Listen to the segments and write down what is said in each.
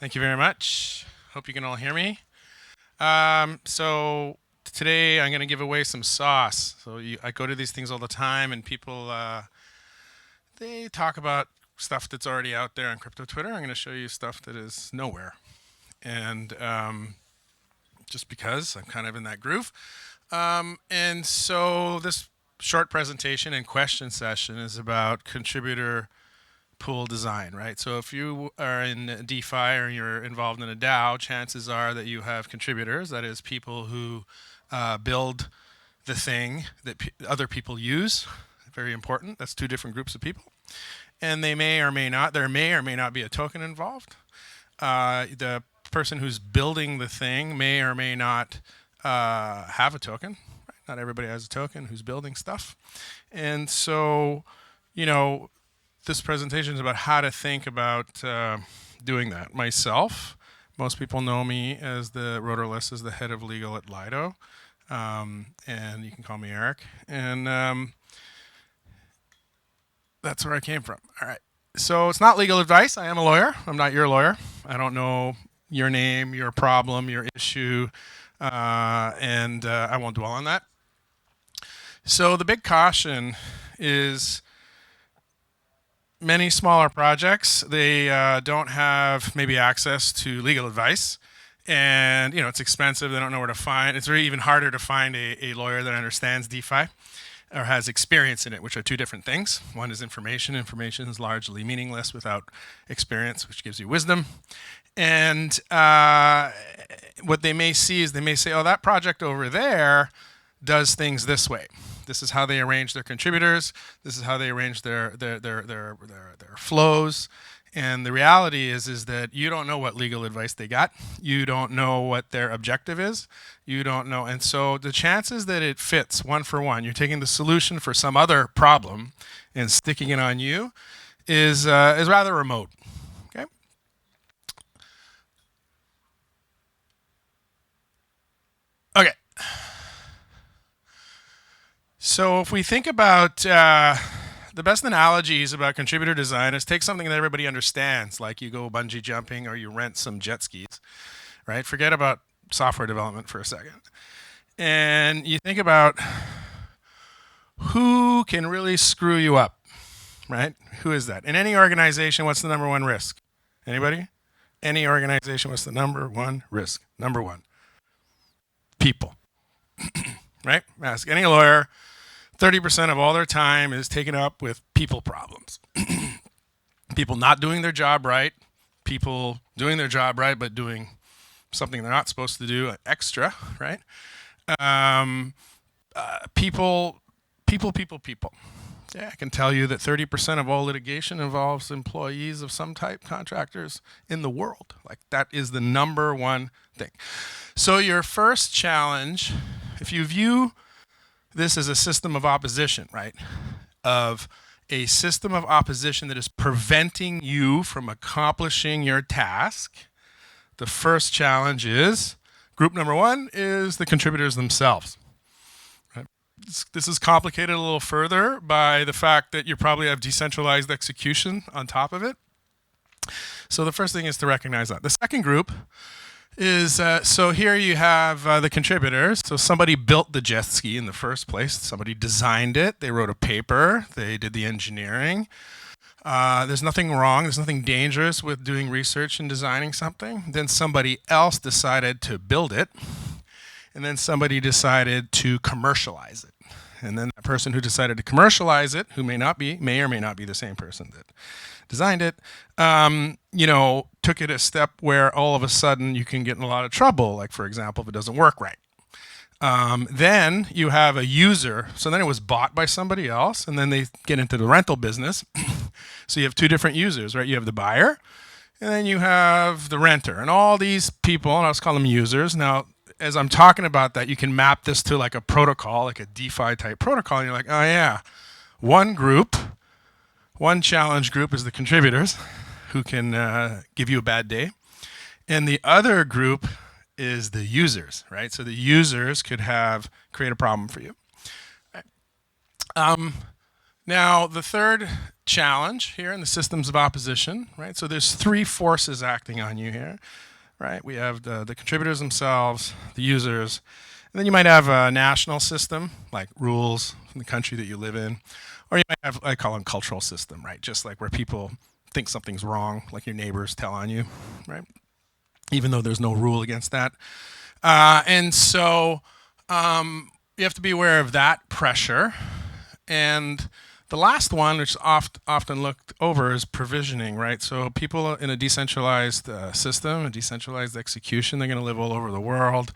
Thank you very much. Hope you can all hear me. So today I'm going to give away some sauce. I go to these things all the time, and people they talk about stuff that's already out there on crypto Twitter. I'm going to show you stuff that is nowhere, and just because I'm kind of in that groove. And so this short presentation and question session is about contributor pool design, right? So if you are in DeFi or you're involved in a DAO, chances are that you have contributors, that is, people who build the thing that other people use. Very important. That's two different groups of people. And they may or may not, there may or may not be a token involved. The person who's building the thing may or may not have a token. Right? Not everybody has a token who's building stuff. And so, you know, this presentation is about how to think about doing that. Myself, most people know me as the Rotorless, as the head of legal at Lido, and you can call me Eric. And that's where I came from. All right. So it's not legal advice. I am a lawyer. I'm not your lawyer. I don't know your name, your problem, your issue, and I won't dwell on that. So the big caution is many smaller projects, they don't have maybe access to legal advice. And it's expensive. They don't know where to find. It's really even harder to find a lawyer that understands DeFi or has experience in it, which are two different things. One is information. Information is largely meaningless without experience, which gives you wisdom. And what they may see is they may say, oh, that project over there does things this way. This is how they arrange their contributors. This is how they arrange their flows. And the reality is that you don't know what legal advice they got. You don't know what their objective is. You don't know. And so the chances that it fits one for one, you're taking the solution for some other problem and sticking it on you is rather remote. Okay. Okay. So if we think about the best analogies about contributor design is take something that everybody understands, like you go bungee jumping or you rent some jet skis, right? Forget about software development for a second. And you think about who can really screw you up, right? Who is that? In any organization, what's the number one risk? Anybody? Any organization, what's the number one risk? Number one, people, right? Ask any lawyer. 30% of all their time is taken up with people problems. People not doing their job right, people doing their job right but doing something they're not supposed to do extra, right? Um, people. Yeah, I can tell you that 30% of all litigation involves employees of some type, contractors in the world. Like that is the number one thing. So your first challenge, if you view this is a system of opposition, right? Of a system of opposition that is preventing you from accomplishing your task. The first challenge is group number one is the contributors themselves. Right? This is complicated a little further by the fact that you probably have decentralized execution on top of it. So the first thing is to recognize that. The second group is so here you have the contributors. So somebody built the jet ski in the first place. Somebody designed it. They wrote a paper. They did the engineering. There's nothing wrong. There's nothing dangerous with doing research and designing something. Then somebody else decided to build it. And then somebody decided to commercialize it. And then the person who decided to commercialize it, who may or may not be the same person that designed it, took it a step where all of a sudden you can get in a lot of trouble. Like, for example, if it doesn't work right. Then you have a user. So then it was bought by somebody else, and then they get into the rental business. So you have two different users, right? You have the buyer, and then you have the renter. And all these people, and I'll just call them users. Now, as I'm talking about that, you can map this to like a protocol, like a DeFi type protocol. And you're like, oh yeah, one challenge group is the contributors who can give you a bad day. And the other group is the users, right? So the users could create a problem for you. Now, the third challenge here in the systems of opposition, right? So there's three forces acting on you here, right? We have the contributors themselves, the users, and then you might have a national system, like rules from the country that you live in, or you might have, I call them cultural system, right? Just like where people think something's wrong, like your neighbors tell on you, right? Even though there's no rule against that. And so you have to be aware of that pressure. And the last one, which is often looked over, is provisioning, right? So people in a decentralized system, a decentralized execution, they're going to live all over the world.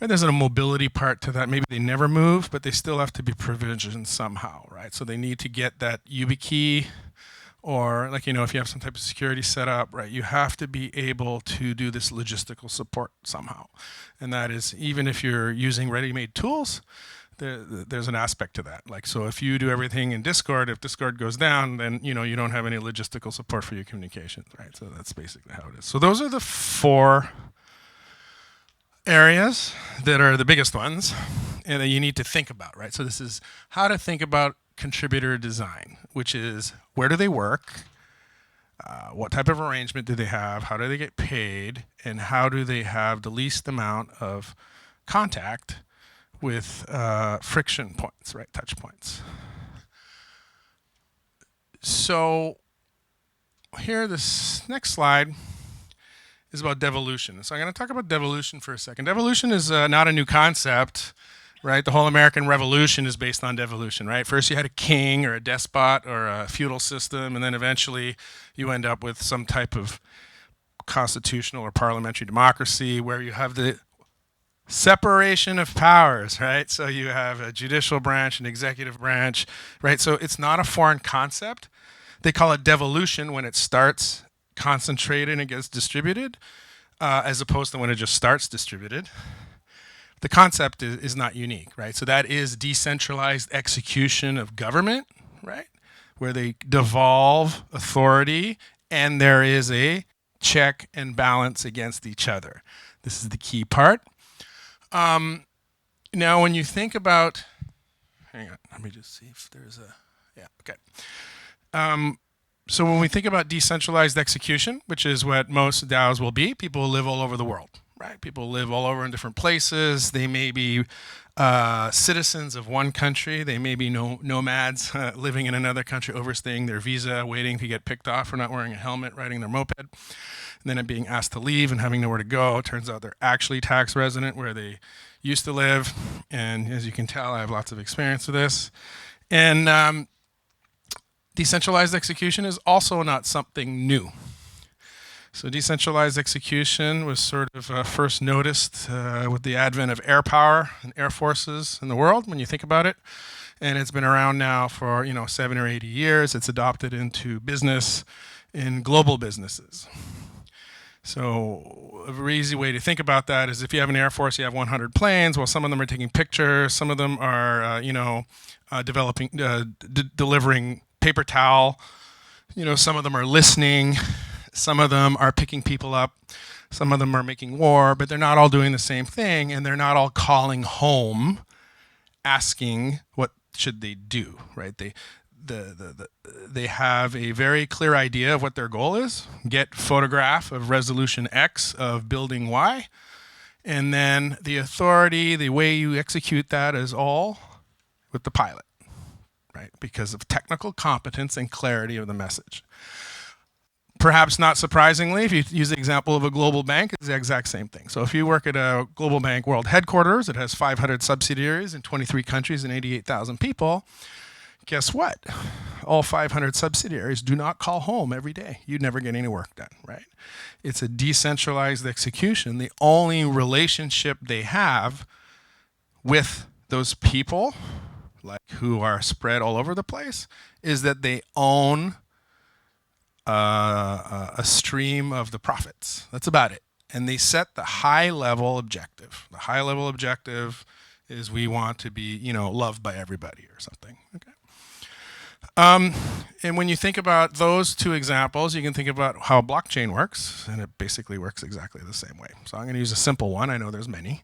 Right? There's a mobility part to that. Maybe they never move, but they still have to be provisioned somehow, right? So they need to get that YubiKey, or like, if you have some type of security set up, right, you have to be able to do this logistical support somehow. And that is, even if you're using ready-made tools, there's an aspect to that. Like, so if you do everything in Discord, if Discord goes down, then, you don't have any logistical support for your communications, right? So that's basically how it is. So those are the four areas that are the biggest ones and that you need to think about, right? So this is how to think about contributor design, which is where do they work, what type of arrangement do they have, how do they get paid, and how do they have the least amount of contact with friction points, right, touch points. So here, this next slide is about devolution. So I'm going to talk about devolution for a second. Devolution is not a new concept, right? The whole American Revolution is based on devolution, right? First you had a king or a despot or a feudal system, and then eventually you end up with some type of constitutional or parliamentary democracy where you have the separation of powers, right? So you have a judicial branch, an executive branch, right? So it's not a foreign concept. They call it devolution when it starts concentrated and it gets distributed, as opposed to when it just starts distributed. The concept is not unique, right? So that is decentralized execution of government, right? Where they devolve authority and there is a check and balance against each other. This is the key part. Now, when you think about, hang on, let me just see if there's a, yeah, okay. So when we think about decentralized execution, which is what most DAOs will be, people live all over the world, right? People live all over in different places. They may be citizens of one country. They may be nomads living in another country, overstaying their visa, waiting to get picked off for not wearing a helmet, riding their moped, and then being asked to leave and having nowhere to go. It turns out they're actually tax resident where they used to live. And as you can tell, I have lots of experience with this. And decentralized execution is also not something new. So decentralized execution was sort of first noticed with the advent of air power and air forces in the world, when you think about it. And it's been around now for 7 or 80 years. It's adopted into business in global businesses. So a very easy way to think about that is if you have an air force, you have 100 planes. Well, some of them are taking pictures. Some of them are delivering paper towel. Some of them are listening. Some of them are picking people up. Some of them are making war, but they're not all doing the same thing, and they're not all calling home asking what should they do, right? They have a very clear idea of what their goal is. Get photograph of resolution X of building Y, and then the authority, the way you execute that is all with the pilot, right? Because of technical competence and clarity of the message. Perhaps not surprisingly, if you use the example of a global bank, it's the exact same thing. So if you work at a global bank world headquarters, it has 500 subsidiaries in 23 countries and 88,000 people. Guess what? All 500 subsidiaries do not call home every day. You'd never get any work done, right? It's a decentralized execution. The only relationship they have with those people, like who are spread all over the place, is that they own a stream of the profits. That's about it. And they set the high level objective. The high level objective is we want to be, loved by everybody or something. Okay. And when you think about those two examples, you can think about how blockchain works, and it basically works exactly the same way. So I'm going to use a simple one. I know there's many,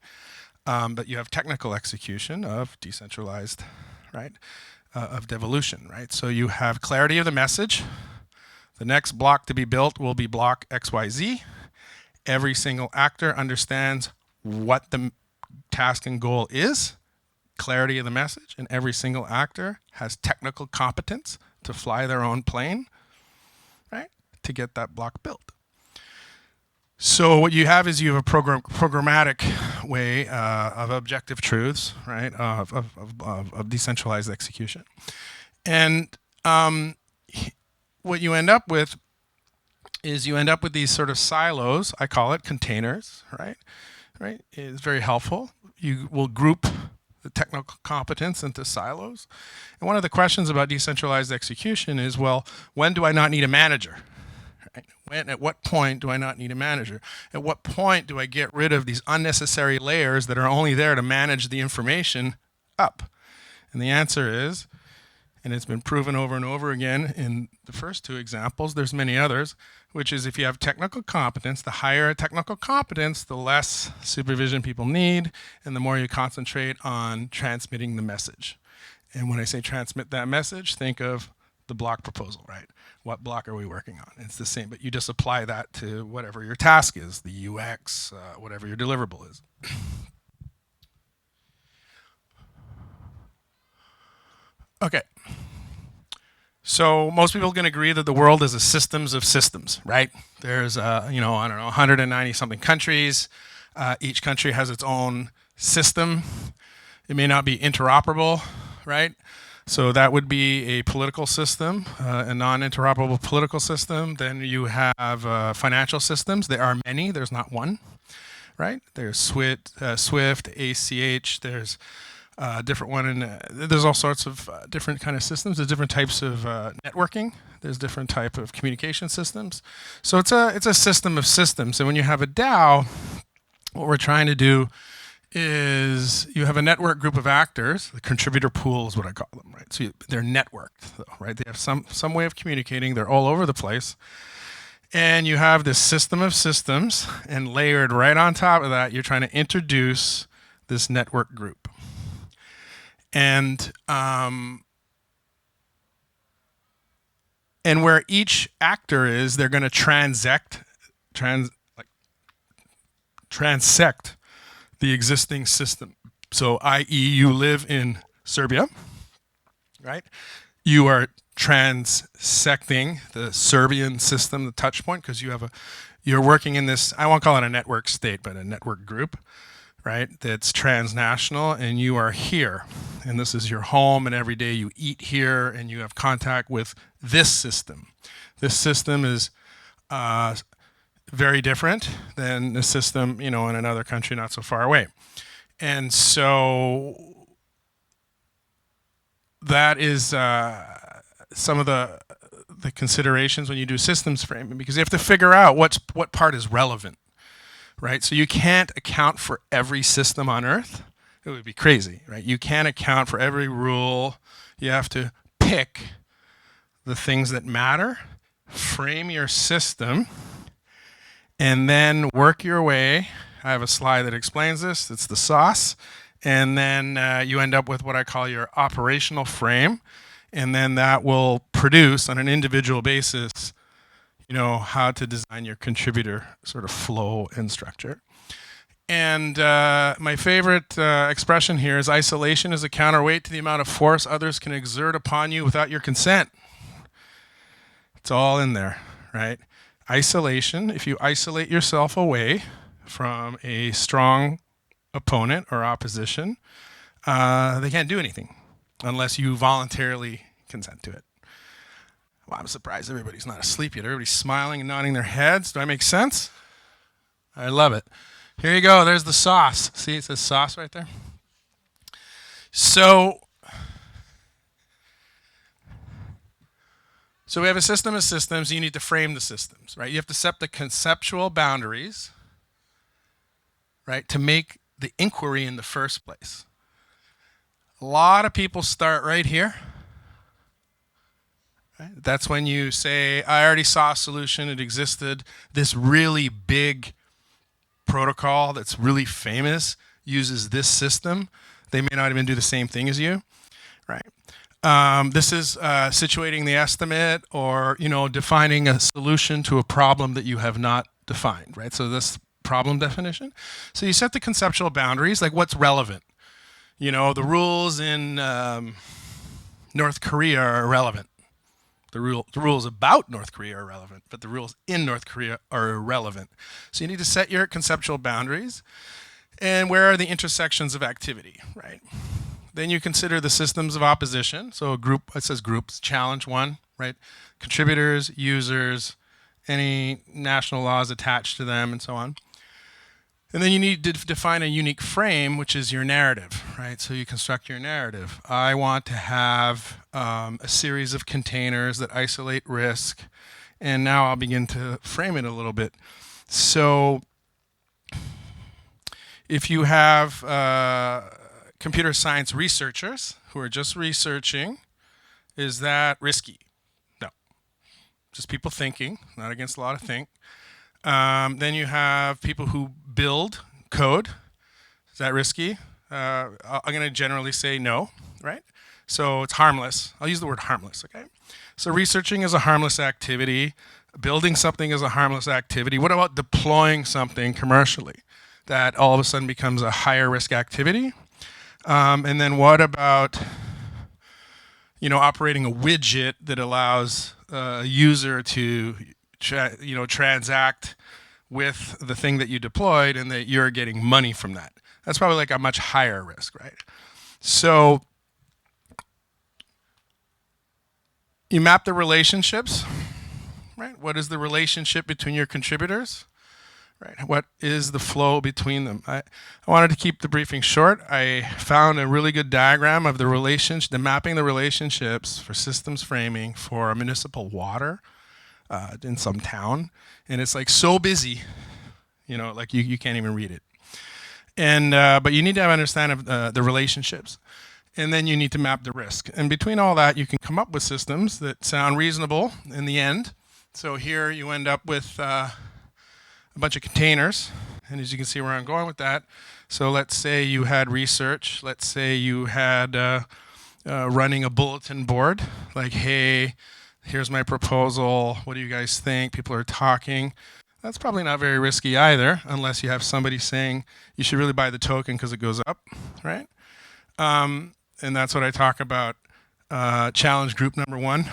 but you have technical execution of decentralized, right? of devolution, right? So you have clarity of the message. The next block to be built will be block XYZ. Every single actor understands what the task and goal is, clarity of the message, and every single actor has technical competence to fly their own plane, right, to get that block built. So what you have is you have a programmatic way of objective truths, right, of decentralized execution. And what you end up with is you end up with these sort of silos. I call it containers, right? Right? It's very helpful. You will group the technical competence into silos. And one of the questions about decentralized execution is, well, when do I not need a manager? Right? At what point do I not need a manager? At what point do I get rid of these unnecessary layers that are only there to manage the information up? And the answer is, and it's been proven over and over again in the first two examples, there's many others, which is if you have technical competence, the higher technical competence, the less supervision people need, and the more you concentrate on transmitting the message. And when I say transmit that message, think of the block proposal, right? What block are we working on? It's the same, but you just apply that to whatever your task is, the UX, whatever your deliverable is. Okay. So most people can agree that the world is a systems of systems, right? There's, I don't know, 190 something countries. Each country has its own system. It may not be interoperable, right? So that would be a political system, a non-interoperable political system. Then you have financial systems. There are many. There's not one, right? There's Swift, ACH. There's different one, and there's all sorts of different kind of systems. There's different types of networking. There's different type of communication systems. So it's a system of systems. And when you have a DAO, what we're trying to do is you have a network group of actors. The contributor pool is what I call them, right? So they're networked, though, right? They have some way of communicating. They're all over the place. And you have this system of systems, and layered right on top of that, you're trying to introduce this network group. And where each actor is, they're going to transect the existing system. So, i.e., you live in Serbia, right? You are transecting the Serbian system, the touch point, because you're working in this, I won't call it a network state, but a network group, right? That's transnational, and you are here. And this is your home, and every day you eat here, and you have contact with this system. This system is very different than the system, in another country not so far away. And so that is some of the considerations when you do systems framing, because you have to figure out what part is relevant, right? So you can't account for every system on Earth. It would be crazy, right? You can't account for every rule. You have to pick the things that matter, frame your system, and then work your way. I have a slide that explains this. It's the sauce. And then you end up with what I call your operational frame. And then that will produce on an individual basis, how to design your contributor sort of flow and structure. And my favorite expression here is isolation is a counterweight to the amount of force others can exert upon you without your consent. It's all in there, right? Isolation, if you isolate yourself away from a strong opponent or opposition, they can't do anything unless you voluntarily consent to it. Well, I'm surprised everybody's not asleep yet. Everybody's smiling and nodding their heads. Do I make sense? I love it. Here you go. There's the sauce. See, it says sauce right there. So we have a system of systems. You need to frame the systems, right? You have to set the conceptual boundaries, right, to make the inquiry in the first place. A lot of people start right here. Right? That's when you say, I already saw a solution. It existed. This really big protocol that's really famous uses this system. They may not even do the same thing as you, right? This is situating the estimate, or defining a solution to a problem that you have not defined, right? So this problem definition. So you set the conceptual boundaries, like what's relevant. The rules in North Korea are irrelevant. The rules about North Korea are relevant, but the rules in North Korea are irrelevant. So you need to set your conceptual boundaries, and where are the intersections of activity, right? Then you consider the systems of opposition. So a group, it says groups, challenge one, right? Contributors, users, any national laws attached to them, and so on. And then you need to define a unique frame, which is your narrative, right? So you construct your narrative. I want to have a series of containers that isolate risk. And now I'll begin to frame it a little bit. So if you have computer science researchers who are just researching, is that risky? No. Just people thinking, not against a lot of think. Then you have people who build code. Is that risky? I'm going to generally say no, right? So it's harmless. I'll use the word harmless, okay? So researching is a harmless activity. Building something is a harmless activity. What about deploying something commercially that all of a sudden becomes a higher risk activity? And then what about operating a widget that allows a user to transact with the thing that you deployed, and that you're getting money from that? That's probably like a much higher risk, right? So you map the relationships, right? What is the relationship between your contributors, right? What is the flow between them? I wanted to keep the briefing short. I found a really good diagram of the mapping the relationships for systems framing for a municipal water in some town, and it's like so busy, like you can't even read it. And but you need to understand the relationships, and then you need to map the risk. And between all that, you can come up with systems that sound reasonable in the end. So here you end up with a bunch of containers, and as you can see where I'm going with that. So let's say you had research. Let's say you had running a bulletin board, like, hey, here's my proposal. What do you guys think? People are talking. That's probably not very risky either, unless you have somebody saying you should really buy the token because it goes up, right? And that's what I talk about. Challenge group number one,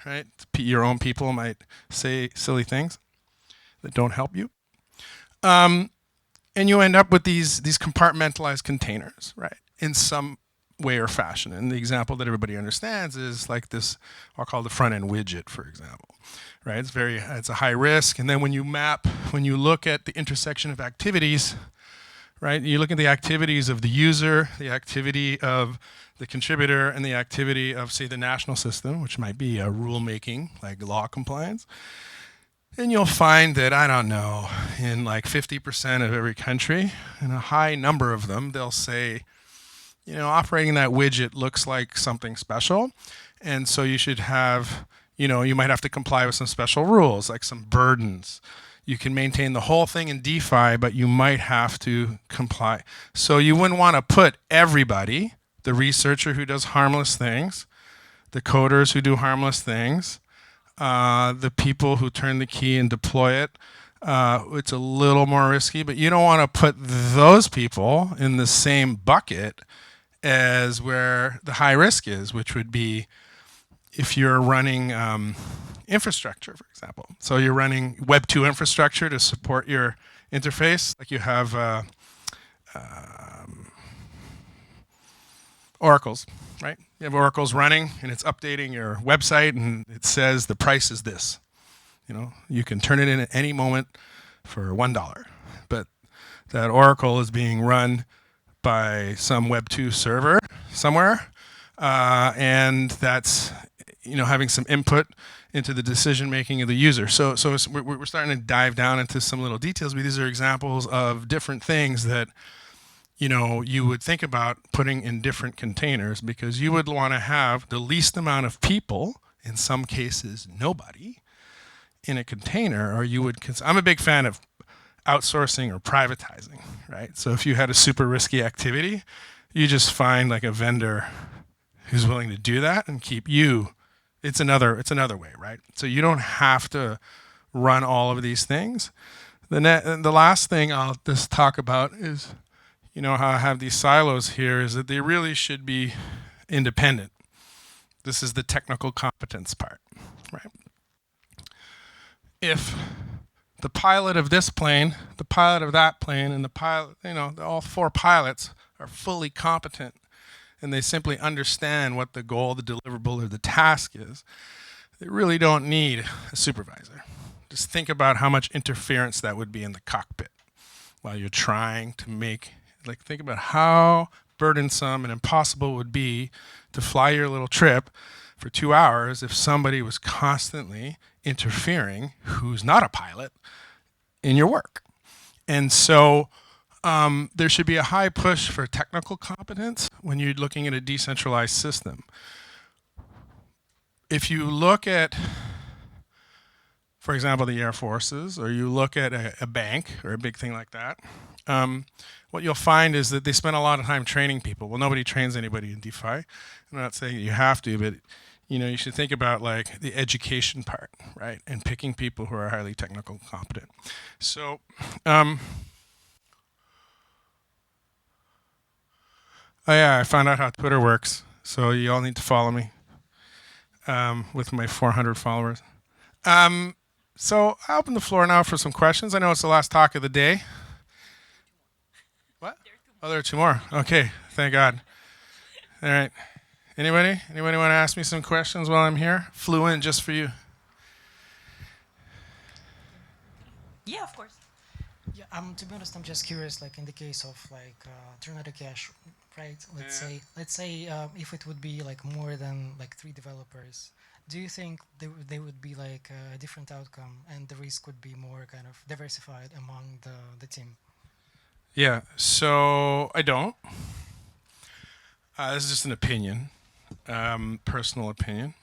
right? Your own people might say silly things that don't help you. And you end up with these compartmentalized containers, right? In some way or fashion. And the example that everybody understands is like this, I'll call the front end widget, for example, right? It's a high risk. And then when you look at the intersection of activities, right? You look at the activities of the user, the activity of the contributor, and the activity of, say, the national system, which might be a rulemaking, like law compliance. And you'll find that, I don't know, in like 50% of every country, in a high number of them, they'll say, operating that widget looks like something special. And so you should have, you might have to comply with some special rules, like some burdens. You can maintain the whole thing in DeFi, but you might have to comply. So you wouldn't want to put everybody, the researcher who does harmless things, the coders who do harmless things, the people who turn the key and deploy it. It's a little more risky, but you don't want to put those people in the same bucket as where the high risk is, which would be if you're running infrastructure, for example. So you're running Web 2 infrastructure to support your interface, like you have oracles, right? You have oracles running, and it's updating your website, and it says the price is this. You can turn it in at any moment for $1, but that oracle is being run by some Web 2 server somewhere, and that's having some input into the decision making of the user. So we're starting to dive down into some little details, but these are examples of different things that you would think about putting in different containers, because you would want to have the least amount of people, in some cases nobody, in a container, or you would. I'm a big fan of outsourcing or privatizing, right? So if you had a super risky activity, you just find like a vendor who's willing to do that and keep you. It's another way, right? So you don't have to run all of these things. The last thing I'll just talk about is, how I have these silos here, is that they really should be independent. This is the technical competence part, right? If the pilot of this plane, the pilot of that plane, and the pilot, all four pilots are fully competent and they simply understand what the goal, the deliverable, or the task is, they really don't need a supervisor. Just think about how much interference that would be in the cockpit while you're trying to think about how burdensome and impossible it would be to fly your little trip for 2 hours if somebody was constantly interfering who's not a pilot in your work. And so there should be a high push for technical competence when you're looking at a decentralized system. If you look at, for example, the Air Forces, or you look at a bank or a big thing like that, what you'll find is that they spend a lot of time training people. Well, nobody trains anybody in DeFi. I'm not saying you have to, but you should think about like the education part, right? And picking people who are highly technical competent. So, oh yeah, I found out how Twitter works. So you all need to follow me with my 400 followers. So I open the floor now for some questions. I know it's the last talk of the day. What? Oh, there are two more. Okay, thank God. All right. Anybody want to ask me some questions while I'm here? Flew in just for you. Yeah, of course. Yeah, to be honest, I'm just curious. Like in the case of Tornado Cash, right? Let's say if it would be like more than like 3 developers, do you think they would be like a different outcome, and the risk would be more kind of diversified among the team? Yeah. So I don't. This is just an opinion, personal opinion.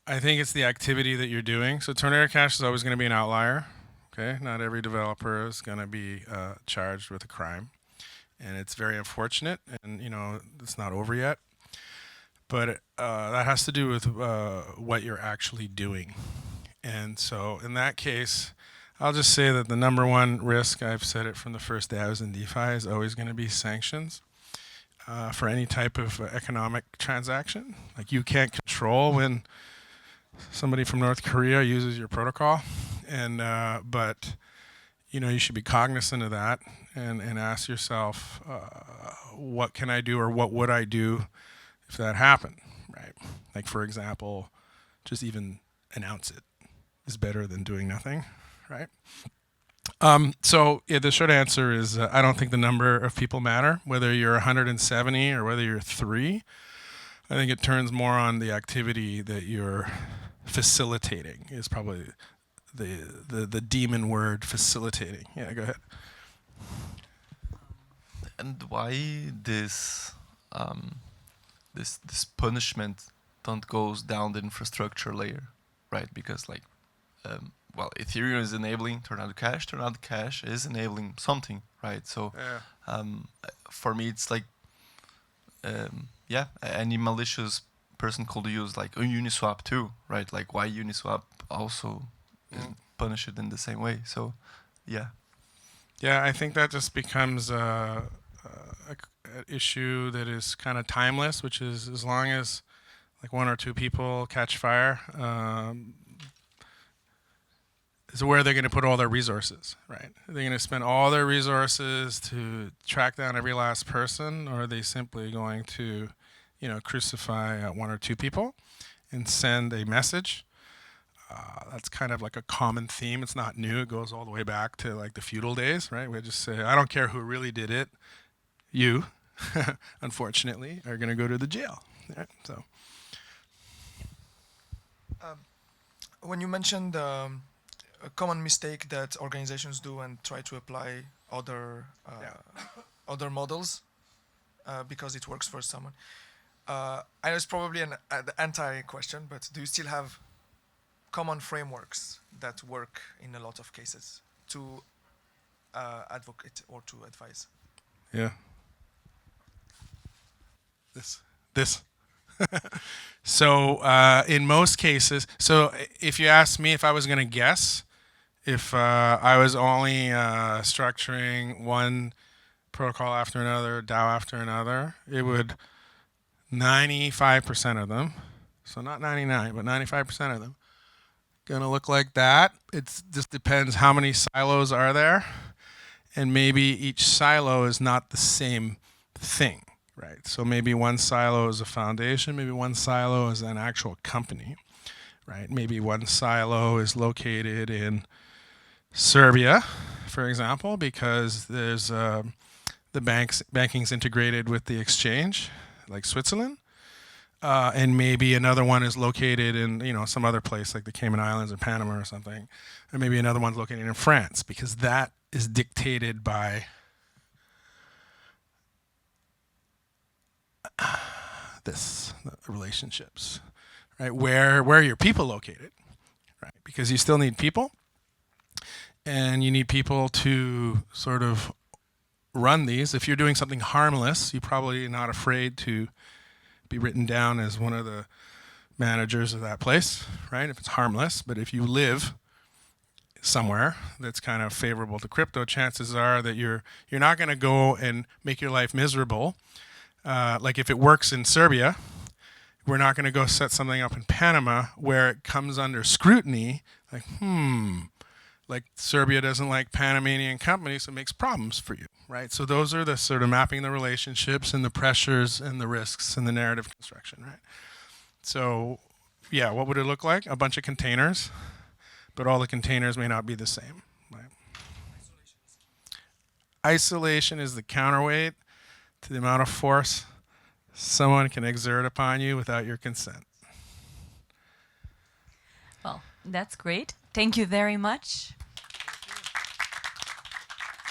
I think it's the activity that you're doing. So Tornado Cash is always going to be an outlier. Okay, not every developer is going to be charged with a crime, and it's very unfortunate. And it's not over yet, but that has to do with what you're actually doing. And so in that case, I'll just say that the number one risk, I've said it from the first day I was in DeFi, is always going to be sanctions. For any type of economic transaction. Like you can't control when somebody from North Korea uses your protocol, and but you should be cognizant of that and ask yourself, what can I do or what would I do if that happened, right? Like for example, just even announce it is better than doing nothing, right? So yeah, the short answer is I don't think the number of people matter, whether you're 170 or whether you're 3. I think it turns more on the activity that you're facilitating is probably the demon word, facilitating. Yeah, go ahead. And why this punishment don't goes down the infrastructure layer, right? Because well, Ethereum is enabling Tornado Cash. Tornado Cash is enabling something, right? So, for me, it's like, any malicious person could use like a Uniswap too, right? Like, why Uniswap also isn't punished in the same way? So, yeah. Yeah, I think that just becomes an issue that is kind of timeless, which is as long as like 1 or 2 people catch fire. Is where they're going to put all their resources, right? Are they going to spend all their resources to track down every last person, or are they simply going to, crucify 1 or 2 people and send a message? That's kind of like a common theme. It's not new. It goes all the way back to like the feudal days, right? We just say, I don't care who really did it. You, unfortunately, are going to go to the jail. Right? So, when you mentioned a common mistake that organizations do and try to apply other other models because it works for someone. I know it's probably an anti-question, but do you still have common frameworks that work in a lot of cases to advocate or to advise? yeah. This. So in most cases, so if you ask me if I was going to guess, if I was only structuring one protocol after another, DAO after another, it would 95% of them, so not 99, but 95% of them, going to look like that. It just depends how many silos are there, and maybe each silo is not the same thing, right? So maybe one silo is a foundation, maybe one silo is an actual company, right? Maybe one silo is located in Serbia, for example, because there's the banking's integrated with the exchange, like Switzerland. And maybe another one is located in some other place like the Cayman Islands or Panama or something, or maybe another one's located in France because that is dictated by the relationships, right? Where are your people located, right? Because you still need people, and you need people to sort of run these. If you're doing something harmless, you're probably not afraid to be written down as one of the managers of that place, right? If it's harmless. But if you live somewhere that's kind of favorable to crypto, chances are that you're not going to go and make your life miserable. Like if it works in Serbia, we're not going to go set something up in Panama where it comes under scrutiny. Like Serbia doesn't like Panamanian companies, so it makes problems for you, right? So those are the sort of mapping the relationships and the pressures and the risks and the narrative construction, right? So yeah, what would it look like? A bunch of containers, but all the containers may not be the same, right? Isolation is the counterweight to the amount of force someone can exert upon you without your consent. Well, that's great. Thank you very much.